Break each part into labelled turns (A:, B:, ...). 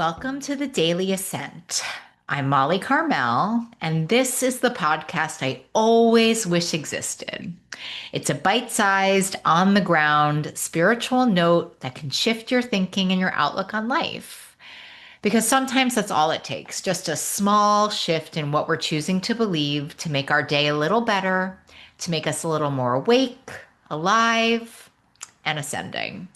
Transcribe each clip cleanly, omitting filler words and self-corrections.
A: Welcome to the Daily Ascent. I'm Molly Carmel, and this is the podcast I always wish existed. It's a bite sized, on the ground, spiritual note that can shift your thinking and your outlook on life. Because sometimes that's all it takes, just a small shift in what we're choosing to believe to make our day a little better, to make us a little more awake, alive, and ascending.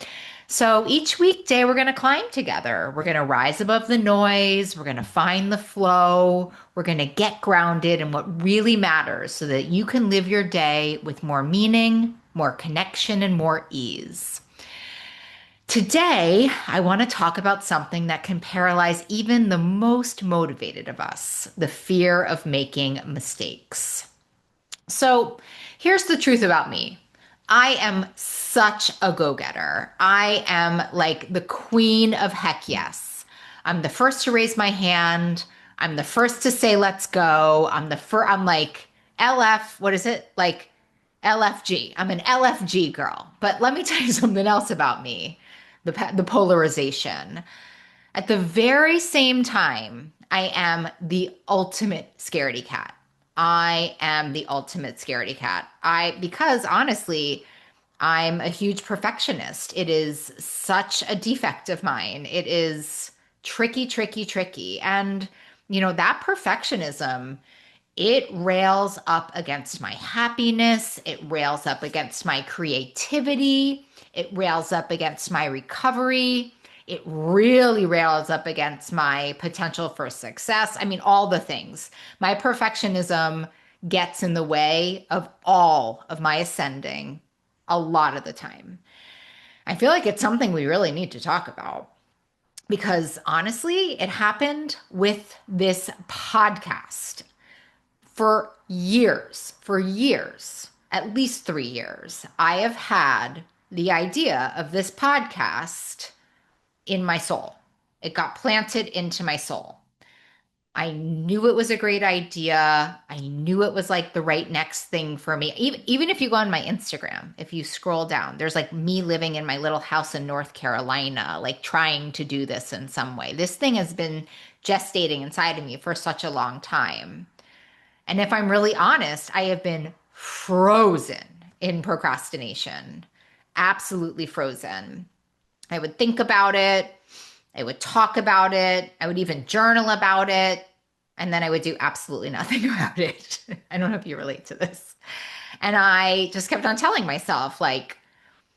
A: So each weekday, we're going to climb together. We're going to rise above the noise. We're going to find the flow. We're going to get grounded in what really matters so that you can live your day with more meaning, more connection, and more ease. Today, I want to talk about something that can paralyze even the most motivated of us, the fear of making mistakes. So here's the truth about me. I am such a go-getter. I am like the queen of heck yes. I'm the first to raise my hand. I'm the first to say let's go. I'm like LF, what is it? Like LFG. I'm an LFG girl. But let me tell you something else about me. The polarization. At the very same time, I am the ultimate scaredy cat. I am the ultimate scaredy cat. Because honestly, I'm a huge perfectionist. It is such a defect of mine. It is tricky, tricky, tricky. And, that perfectionism, it rails up against my happiness. It rails up against my creativity. It rails up against my recovery. It really rails up against my potential for success. I mean, all the things. My perfectionism gets in the way of all of my ascending a lot of the time. I feel like it's something we really need to talk about because honestly, it happened with this podcast for years, at least 3 years. I have had the idea of this podcast in my soul. It got planted into my soul. I knew it was a great idea. I knew it was like the right next thing for me. Even if you go on my Instagram, if you scroll down, there's like me living in my little house in North Carolina, like trying to do this in some way. This thing has been gestating inside of me for such a long time. And if I'm really honest, I have been frozen in procrastination, absolutely frozen. I would think about it. I would talk about it. I would even journal about it. And then I would do absolutely nothing about it. I don't know if you relate to this. And I just kept on telling myself, like,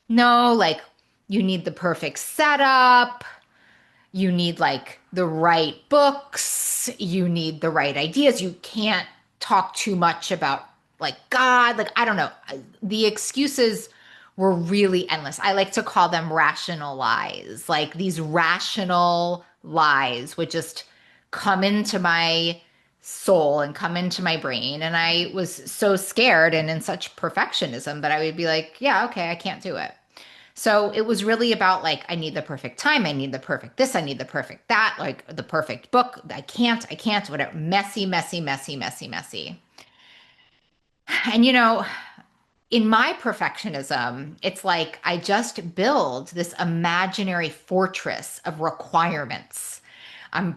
A: no, like, you need the perfect setup. You need like the right books. You need the right ideas. You can't talk too much about like God. Like, I don't know. The excuses were really endless. I like to call them rational lies. Like these rational lies would just come into my soul and come into my brain. And I was so scared and in such perfectionism that I would be like, yeah, okay, I can't do it. So it was really about like, I need the perfect time. I need the perfect this. I need the perfect that, like the perfect book. I can't, whatever. Messy, messy, messy, messy, messy. And in my perfectionism, it's like I just build this imaginary fortress of requirements. I'm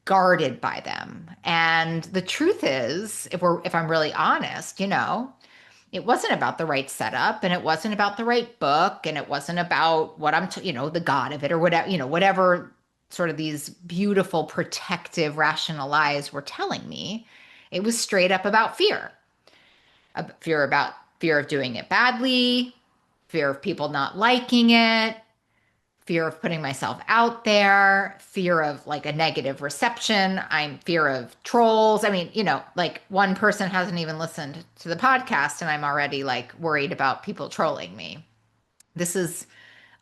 A: guarded by them. And the truth is, if I'm really honest, it wasn't about the right setup and it wasn't about the right book and it wasn't about what the God of it or whatever, whatever sort of these beautiful protective rational lies were telling me. It was straight up about fear. Fear of doing it badly, fear of people not liking it, fear of putting myself out there, fear of like a negative reception. I'm fear of trolls. I mean, like one person hasn't even listened to the podcast and I'm already like worried about people trolling me. This is,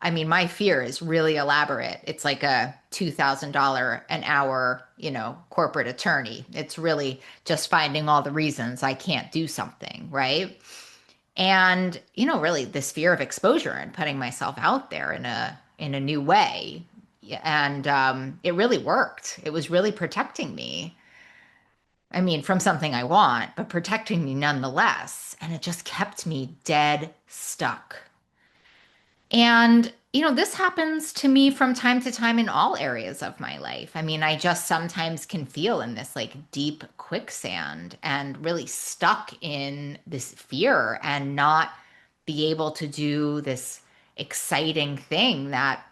A: I mean, my fear is really elaborate. It's like a $2,000 an hour, corporate attorney. It's really just finding all the reasons I can't do something, right? And, really this fear of exposure and putting myself out there in a new way. And it really worked. It was really protecting me. I mean, from something I want, but protecting me nonetheless. And it just kept me dead stuck. And, This happens to me from time to time in all areas of my life. I mean, I just sometimes can feel in this like deep quicksand and really stuck in this fear and not be able to do this exciting thing that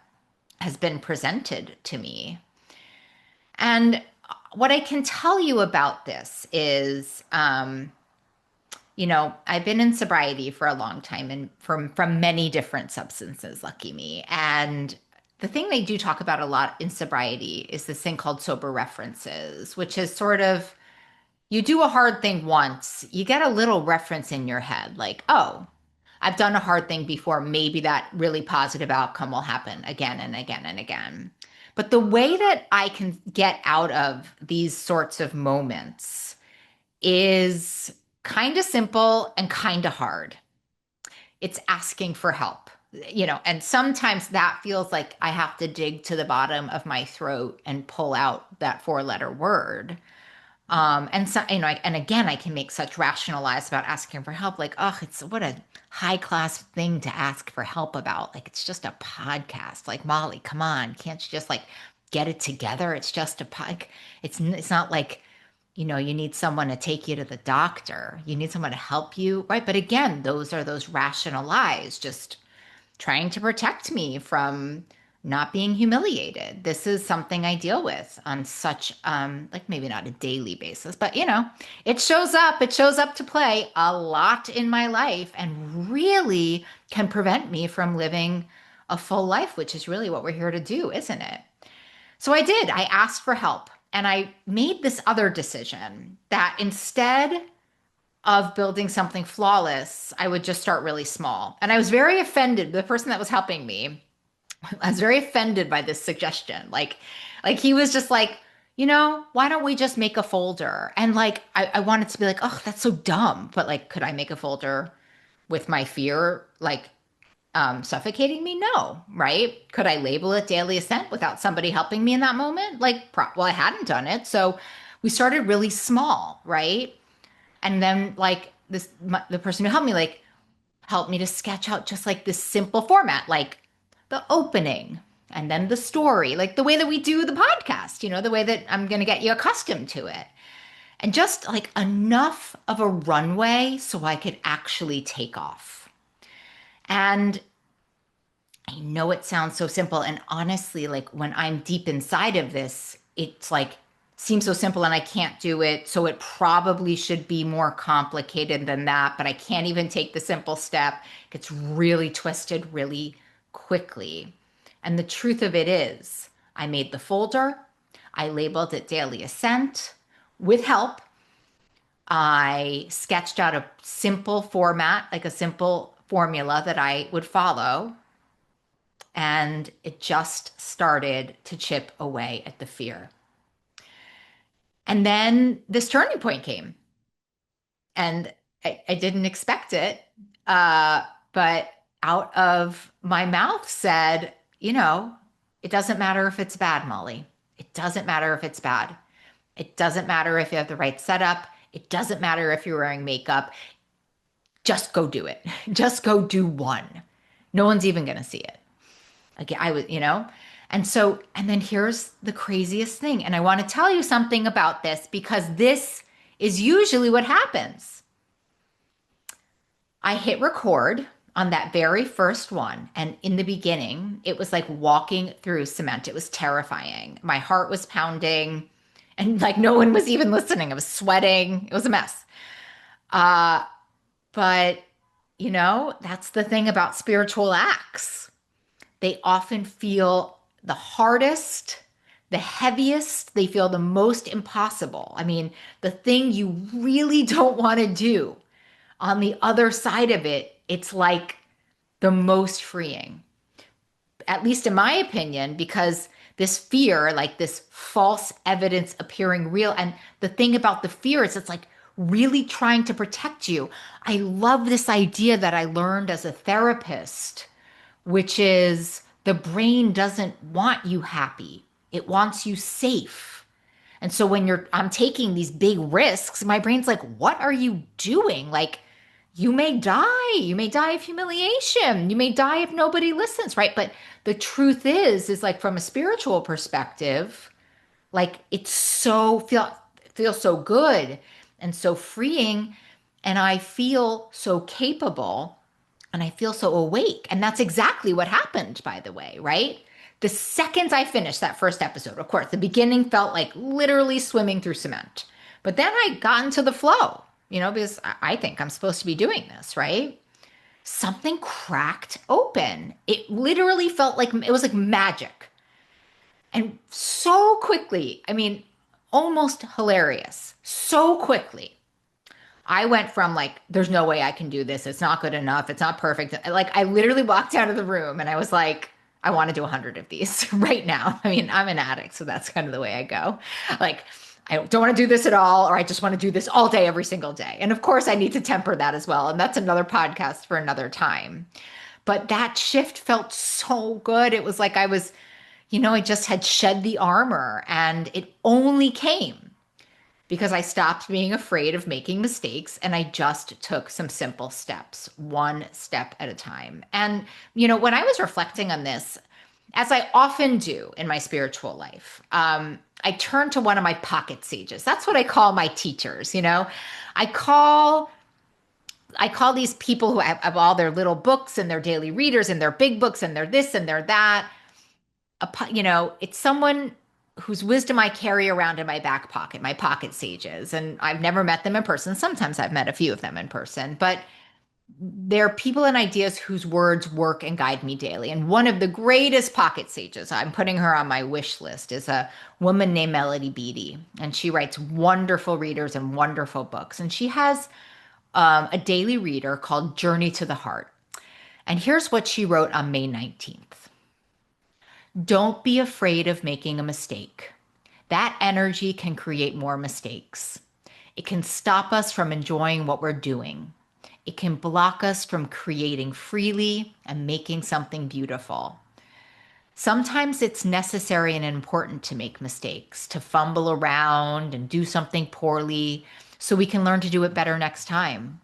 A: has been presented to me. And what I can tell you about this is, I've been in sobriety for a long time and from many different substances, lucky me. And the thing they do talk about a lot in sobriety is this thing called sober references, which is sort of you do a hard thing once, you get a little reference in your head, like, oh, I've done a hard thing before. Maybe that really positive outcome will happen again and again and again. But the way that I can get out of these sorts of moments is kind of simple and kind of hard. It's asking for help, and sometimes that feels like I have to dig to the bottom of my throat and pull out that four-letter word. And so, and again, I can make such rational lies about asking for help. Like, oh, it's what a high class thing to ask for help about. Like, it's just a podcast. Like, Molly, come on, can't you just like get it together? It's just a pod. It's not like, you need someone to take you to the doctor. You need someone to help you, right? But again, those are those rational lies, just trying to protect me from not being humiliated. This is something I deal with on such like maybe not a daily basis, but it shows up to play a lot in my life and really can prevent me from living a full life, which is really what we're here to do, isn't it? So I did. I asked for help and I made this other decision that instead of building something flawless, I would just start really small. And I was very offended. The person that was helping me, I was very offended by this suggestion. Like he was just like, why don't we just make a folder? And like, I wanted to be like, oh, that's so dumb. But like, could I make a folder with my fear, like suffocating me? No, right? Could I label it Daily Ascent without somebody helping me in that moment? Well, I hadn't done it. So we started really small, right? And then like the person who helped me, like, helped me to sketch out just like this simple format, like the opening and then the story, like the way that we do the podcast, the way that I'm going to get you accustomed to it. And just like enough of a runway so I could actually take off. And I know it sounds so simple. And honestly, like when I'm deep inside of this, it's like seems so simple and I can't do it. So it probably should be more complicated than that. But I can't even take the simple step. It gets really twisted really quickly. And the truth of it is, I made the folder. I labeled it Daily Ascent with help. I sketched out a simple format, like a simple formula that I would follow. And it just started to chip away at the fear. And then this turning point came, and I didn't expect it. But out of my mouth said, it doesn't matter if it's bad, Molly. It doesn't matter if it's bad. It doesn't matter if you have the right setup. It doesn't matter if you're wearing makeup. Just go do it. Just go do one. No one's even going to see it. Again, and then here's the craziest thing. And I want to tell you something about this because this is usually what happens. I hit record on that very first one. And in the beginning, it was like walking through cement. It was terrifying. My heart was pounding and like no one was even listening. I was sweating. It was a mess. But that's the thing about spiritual acts. They often feel the hardest, the heaviest, they feel the most impossible. I mean, the thing you really don't want to do. On the other side of it, it's like the most freeing, at least in my opinion, because this fear, like this false evidence appearing real. And the thing about the fear is it's like really trying to protect you. I love this idea that I learned as a therapist, which is the brain doesn't want you happy. It wants you safe. And so when I'm taking these big risks, my brain's like, what are you doing? Like, you may die. You may die of humiliation. You may die if nobody listens, right? But the truth is like from a spiritual perspective, like it's feels so good and so freeing, and I feel so capable and I feel so awake. And that's exactly what happened, by the way, right? The second I finished that first episode, of course, the beginning felt like literally swimming through cement. But then I got into the flow, because I think I'm supposed to be doing this, right? Something cracked open. It literally felt like it was like magic. And so quickly, I mean, almost hilarious. So quickly, I went from like, there's no way I can do this. It's not good enough. It's not perfect. Like, I literally walked out of the room and I was like, I want to do 100 of these right now. I mean, I'm an addict, so that's kind of the way I go. Like, I don't want to do this at all, or I just want to do this all day, every single day. And of course, I need to temper that as well. And that's another podcast for another time. But that shift felt so good. It was like I just had shed the armor, and it only came because I stopped being afraid of making mistakes and I just took some simple steps, one step at a time. And, when I was reflecting on this, as I often do in my spiritual life, I turned to one of my pocket sages. That's what I call my teachers. I call I call these people who have all their little books and their daily readers and their big books and their this and their that. It's someone whose wisdom I carry around in my back pocket, my pocket sages. And I've never met them in person. Sometimes I've met a few of them in person, but they're people and ideas whose words work and guide me daily. And one of the greatest pocket sages, I'm putting her on my wish list, is a woman named Melody Beattie. And she writes wonderful readers and wonderful books. And she has a daily reader called Journey to the Heart. And here's what she wrote on May 19th. Don't be afraid of making a mistake. That energy can create more mistakes. It can stop us from enjoying what we're doing. It can block us from creating freely and making something beautiful. Sometimes it's necessary and important to make mistakes, to fumble around and do something poorly so we can learn to do it better next time.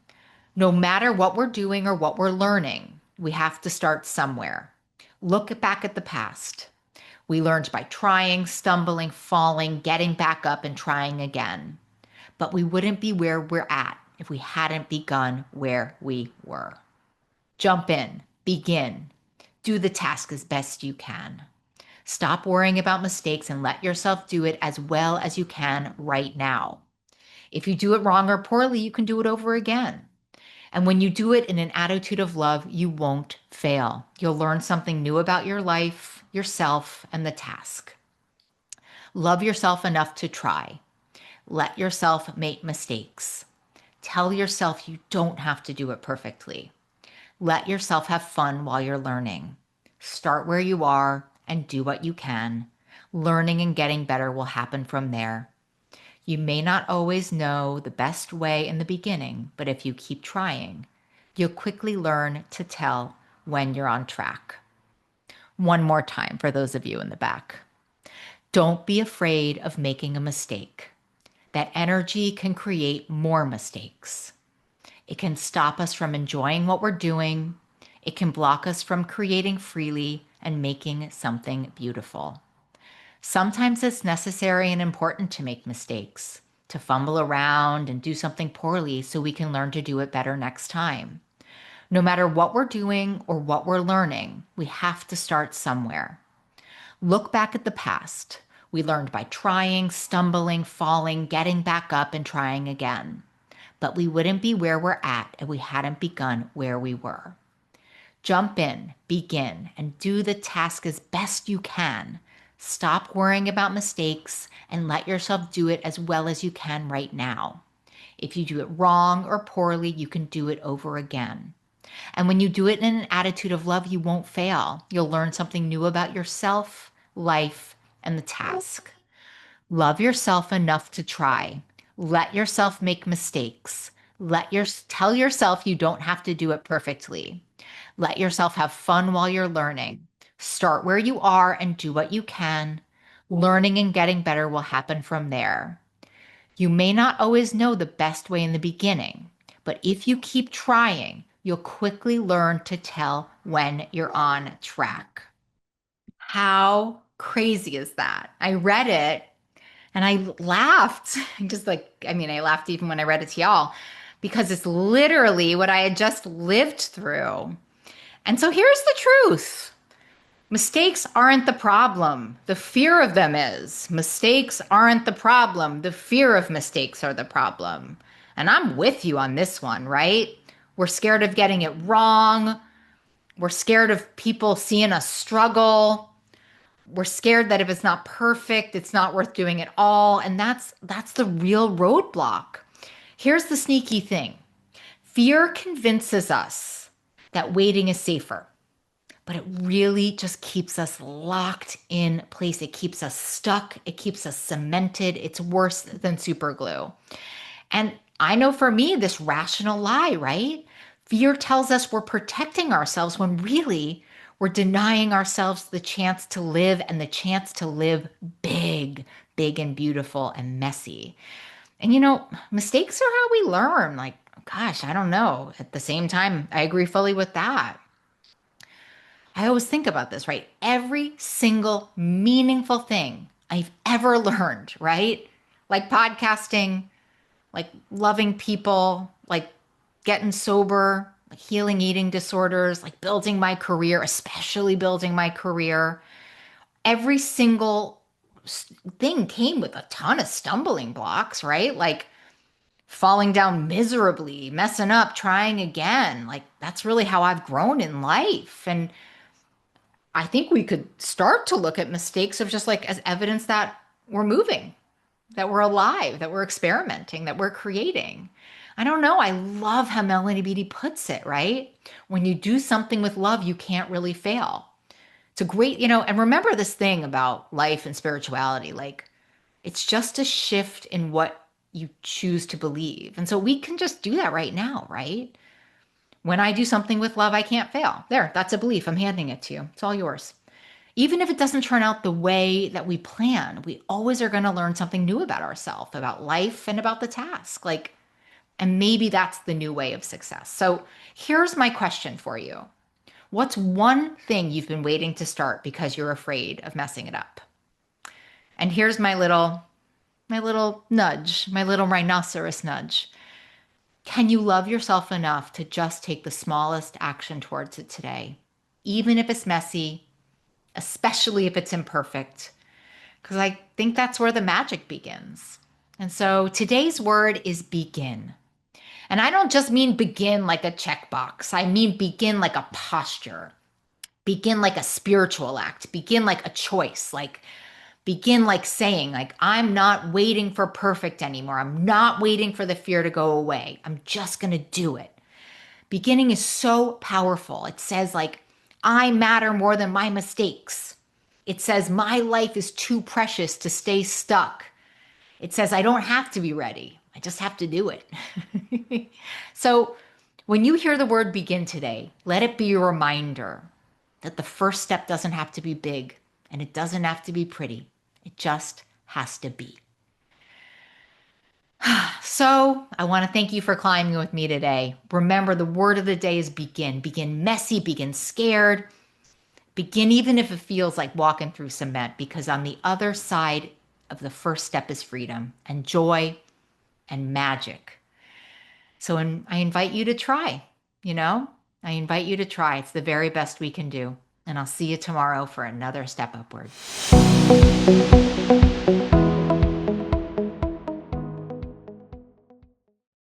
A: No matter what we're doing or what we're learning, we have to start somewhere. Look back at the past. We learned by trying, stumbling, falling, getting back up, and trying again. But we wouldn't be where we're at if we hadn't begun where we were. Jump in, begin, do the task as best you can. Stop worrying about mistakes and let yourself do it as well as you can right now. If you do it wrong or poorly, you can do it over again. And when you do it in an attitude of love, you won't fail. You'll learn something new about your life, yourself, and the task. Love yourself enough to try. Let yourself make mistakes. Tell yourself you don't have to do it perfectly. Let yourself have fun while you're learning. Start where you are and do what you can. Learning and getting better will happen from there. You may not always know the best way in the beginning, but if you keep trying, you'll quickly learn to tell when you're on track. One more time for those of you in the back. Don't be afraid of making a mistake. That energy can create more mistakes. It can stop us from enjoying what we're doing. It can block us from creating freely and making something beautiful. Sometimes it's necessary and important to make mistakes, to fumble around and do something poorly so we can learn to do it better next time. No matter what we're doing or what we're learning, we have to start somewhere. Look back at the past. We learned by trying, stumbling, falling, getting back up, and trying again. But we wouldn't be where we're at if we hadn't begun where we were. Jump in, begin, and do the task as best you can. Stop worrying about mistakes and let yourself do it as well as you can right now. If you do it wrong or poorly, you can do it over again. And when you do it in an attitude of love, you won't fail. You'll learn something new about yourself, life, and the task. Love yourself enough to try. Let yourself make mistakes. Tell yourself you don't have to do it perfectly. Let yourself have fun while you're learning. Start where you are and do what you can. Learning and getting better will happen from there. You may not always know the best way in the beginning, But if you keep trying, you'll quickly learn to tell when you're on track. How crazy is that? I read it and I laughed. Just like, I mean, I laughed even when I read it to y'all because it's literally what I had just lived through. And so here's the truth. Mistakes aren't the problem. The fear of them is. Mistakes aren't the problem. The fear of mistakes are the problem. And I'm with you on this one, right? We're scared of getting it wrong. We're scared of people seeing us struggle. We're scared that if it's not perfect, it's not worth doing at all. And that's the real roadblock. Here's the sneaky thing. Fear convinces us that waiting is safer, but it really just keeps us locked in place. It keeps us stuck. It keeps us cemented. It's worse than super glue. And I know for me, this rational lie, right? Fear tells us we're protecting ourselves when really we're denying ourselves the chance to live and the chance to live big, big and beautiful and messy. And mistakes are how we learn. Like, gosh, I don't know. At the same time, I agree fully with that. I always think about this, right? Every single meaningful thing I've ever learned, right? Like podcasting, like loving people, like getting sober, like healing eating disorders, like building my career, especially building my career. Every single thing came with a ton of stumbling blocks, right? Like falling down miserably, messing up, trying again. Like that's really how I've grown in life. And I think we could start to look at mistakes of just like as evidence that we're moving, that we're alive, that we're experimenting, that we're creating. I don't know. I love how Melanie Beattie puts it, right? When you do something with love, you can't really fail. It's a great, and remember this thing about life and spirituality. Like, it's just a shift in what you choose to believe. And so we can just do that right now, right? When I do something with love, I can't fail. There, that's a belief. I'm handing it to you. It's all yours. Even if it doesn't turn out the way that we plan, we always are going to learn something new about ourselves, about life, and about the task. Like, and maybe that's the new way of success. So here's my question for you. What's one thing you've been waiting to start because you're afraid of messing it up? And here's my little nudge, my little rhinoceros nudge. Can you love yourself enough to just take the smallest action towards it today? Even if it's messy, especially if it's imperfect, because I think that's where the magic begins. And so today's word is begin. And I don't just mean begin like a checkbox. I mean begin like a posture, begin like a spiritual act, begin like a choice, like begin like saying, like, I'm not waiting for perfect anymore. I'm not waiting for the fear to go away. I'm just going to do it. Beginning is so powerful. It says, like, I matter more than my mistakes. It says, my life is too precious to stay stuck. It says, I don't have to be ready. I just have to do it. So when you hear the word begin today, let it be a reminder that the first step doesn't have to be big and it doesn't have to be pretty. It just has to be. So I want to thank you for climbing with me today. Remember, the word of the day is begin. Begin messy, begin scared. Begin even if it feels like walking through cement, because on the other side of the first step is freedom and joy and magic. So I invite you to try, you know? I invite you to try. It's the very best we can do. And I'll see you tomorrow for another step upward.